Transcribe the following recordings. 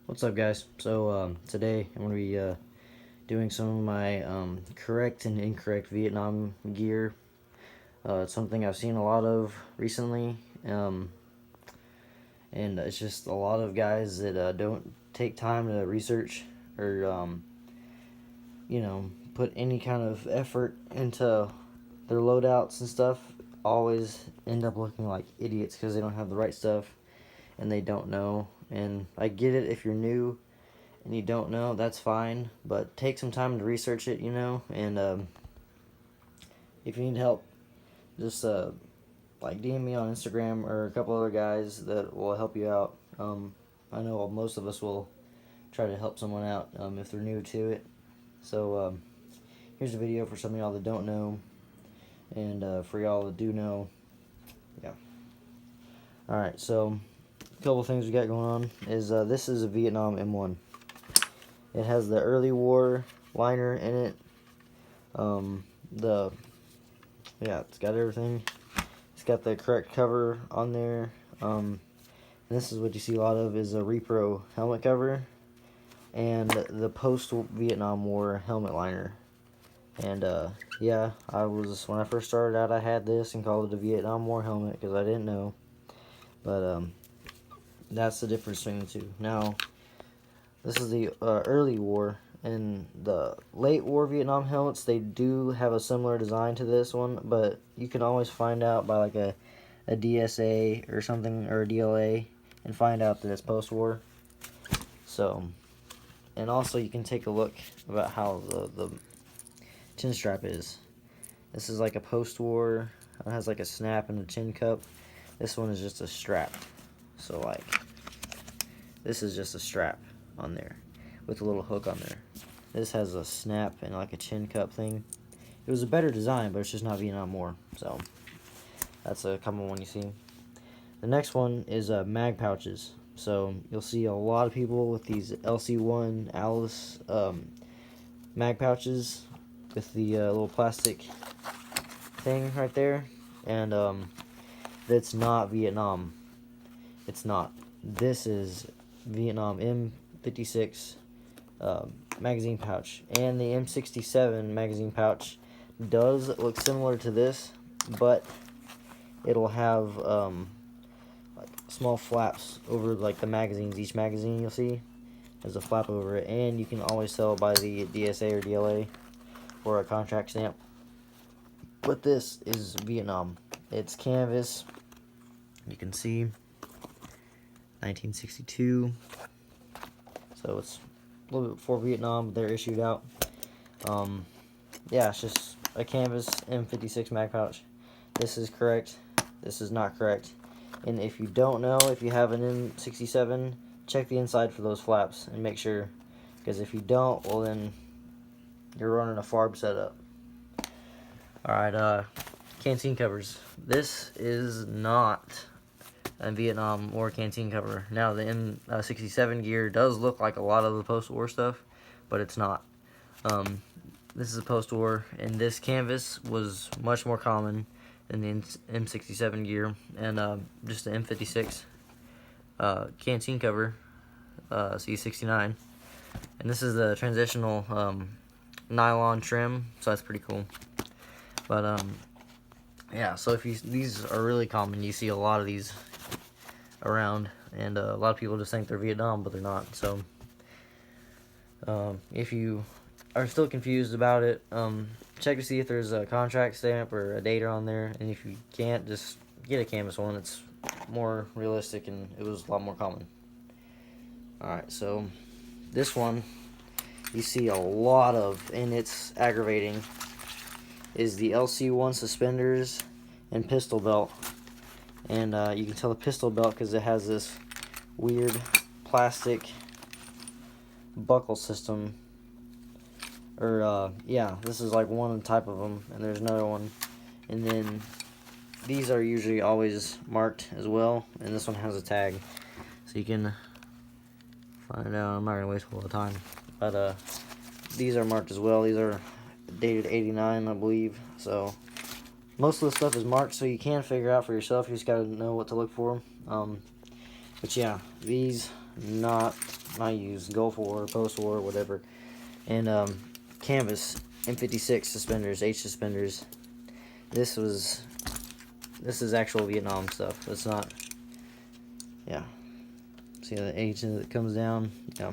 What's up, guys? So today I'm going to be doing some of my correct and incorrect Vietnam gear. It's something I've seen a lot of recently, and it's just a lot of guys that don't take time to research or put any kind of effort into their loadouts and stuff. Always end up looking like idiots because they don't have the right stuff and they don't know. And I get it if you're new and you don't know, that's fine. But take some time to research it, and if you need help, just like DM me on Instagram or a couple other guys that will help you out. I know most of us will try to help someone out if they're new to it. So here's a video for some of y'all that don't know, and for y'all that do know, yeah. All right, so a couple things we got going on is this is a Vietnam M1. It has the early war liner in it. It's got everything. It's got the correct cover on there. And this is what you see a lot of is a Repro helmet cover and the post-Vietnam War helmet liner. And when I first started out, I had this and called it a Vietnam War helmet because I didn't know. But that's the difference between the two. Now, this is the early war. In the late war Vietnam helmets, they do have a similar design to this one, but you can always find out by like a DSA or something, or a DLA, and find out that it's post-war. So, and also you can take a look about how the chin strap is. This is like a post-war. It has like a snap and a chin cup. This one is just a strap. So like, this is just a strap on there with a little hook on there. This has a snap and like a chin cup thing. It was a better design, but it's just not Vietnam War. So that's a common one you see. The next one is mag pouches. So you'll see a lot of people with these LC1 Alice mag pouches with the little plastic thing right there, and that's not Vietnam. It's not. This is Vietnam M56 magazine pouch, and the M67 magazine pouch does look similar to this, but it'll have like small flaps over like the magazines. Each magazine you'll see has a flap over it, and you can always tell by the DSA or DLA or a contract stamp. But this is Vietnam. It's canvas. You can see 1962. So it's a little bit before Vietnam, but they're issued out. It's just a canvas M56 mag pouch. This is correct. This is not correct. And if you don't know, if you have an M67, check the inside for those flaps and make sure. Because if you don't, well then you're running a FARB setup. Alright, canteen covers. This is not a Vietnam War canteen cover. Now, the M67 gear does look like a lot of the post-war stuff, but it's not. This is a post-war, and this canvas was much more common than the M67 gear, and just the M56 canteen cover, C69. And this is the transitional nylon trim, so that's pretty cool. But so these are really common. You see a lot of these around, and a lot of people just think they're Vietnam, but they're not. So if you are still confused about it, check to see if there's a contract stamp or a date on there, and if you can't, just get a canvas one. It's more realistic and it was a lot more common. Alright, so this one you see a lot of, and it's aggravating, is the LC1 suspenders and pistol belt. And you can tell the pistol belt because it has this weird plastic buckle system. This is like one type of them, and there's another one. And then these are usually always marked as well, and this one has a tag. So you can find out. I'm not going to waste a lot of time. But these are marked as well. These are dated 89, I believe. So most of the stuff is marked, so you can figure out for yourself. You just got to know what to look for. But yeah, these not used, Gulf War, post-war, whatever. And canvas M56 suspenders, H suspenders. This is actual Vietnam stuff. It's not. Yeah. See the H that comes down. Yeah.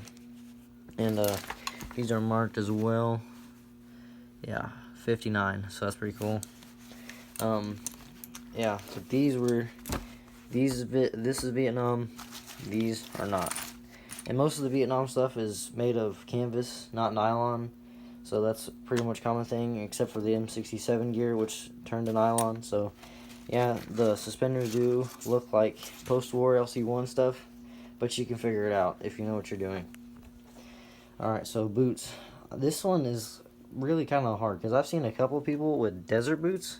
And these are marked as well. Yeah, 59. So that's pretty cool. Yeah. So this is Vietnam. These are not. And most of the Vietnam stuff is made of canvas, not nylon. So that's pretty much a common thing, except for the M67 gear, which turned to nylon. So, yeah, the suspenders do look like post-war LC1 stuff, but you can figure it out if you know what you're doing. Alright, so boots. This one is really kind of hard, because I've seen a couple people with desert boots,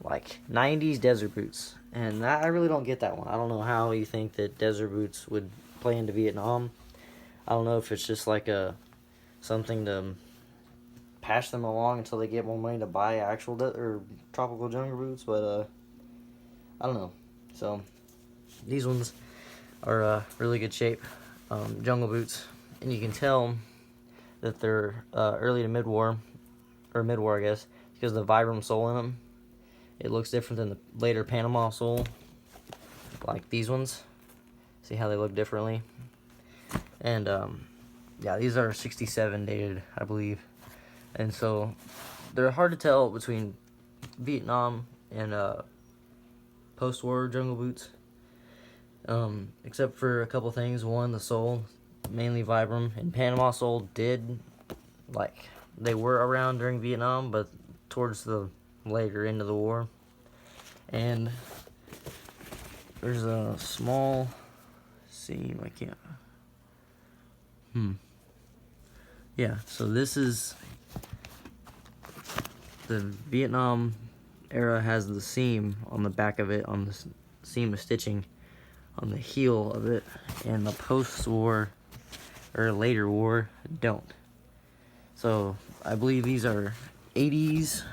like 90s desert boots. And I really don't get that one. I don't know how you think that desert boots would play into Vietnam. I don't know if it's just like something to pass them along until they get more money to buy actual or tropical jungle boots, but I don't know. So these ones are really good shape, jungle boots, and you can tell that they're early to mid-war, or mid-war, I guess, because of the Vibram sole in them. It looks different than the later Panama sole, like these ones. See how they look differently. And yeah, these are 67 dated, I believe. And so they're hard to tell between Vietnam and post-war jungle boots, except for a couple things. One, the sole, mainly Vibram, and Panama sole did, like, they were around during Vietnam, but towards the later end of the war. And there's a small seam. I can't. Yeah, so this is the Vietnam era, has the seam on the back of it, on the seam of stitching on the heel of it, and the post-war or later war don't. So I believe these are 80s.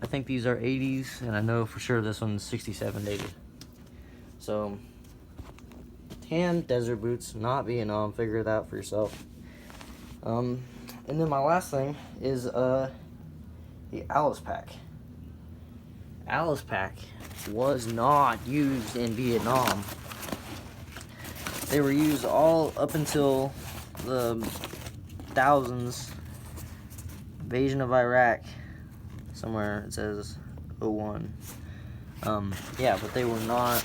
I think these are 80s, and I know for sure this one's 67 dated. So tan desert boots, not Vietnam. Figure it out for yourself. And then my last thing is the Alice Pack. Alice Pack was not used in Vietnam. They were used all up until the thousands. Invasion of Iraq. Somewhere it says 01. Yeah, but they were not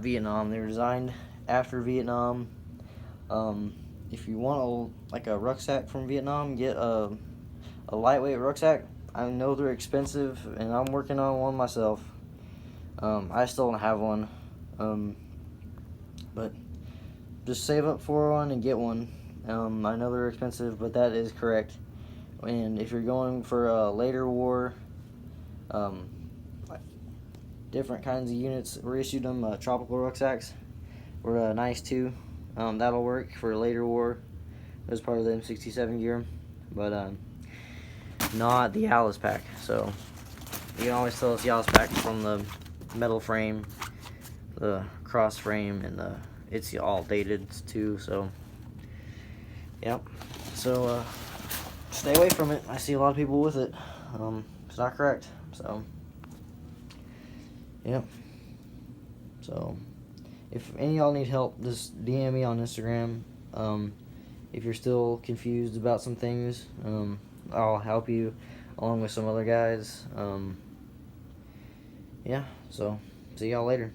Vietnam. They were designed after Vietnam. If you want a rucksack from Vietnam, get a lightweight rucksack. I know they're expensive, and I'm working on one myself. I still don't have one, but just save up for one and get one. I know they're expensive, but that is correct. And if you're going for a later war, like different kinds of units were issued them tropical rucksacks. Were nice too. That'll work for a later war. It was part of the M67 gear, but not the Alice Pack. So you can always tell it's the Alice Pack from the metal frame, the cross frame, and it's all dated too. So yep. So stay away from it. I see a lot of people with it. It's not correct. So yep. So if any of y'all need help, just DM me on Instagram. If you're still confused about some things, I'll help you along with some other guys. Yeah, so see y'all later.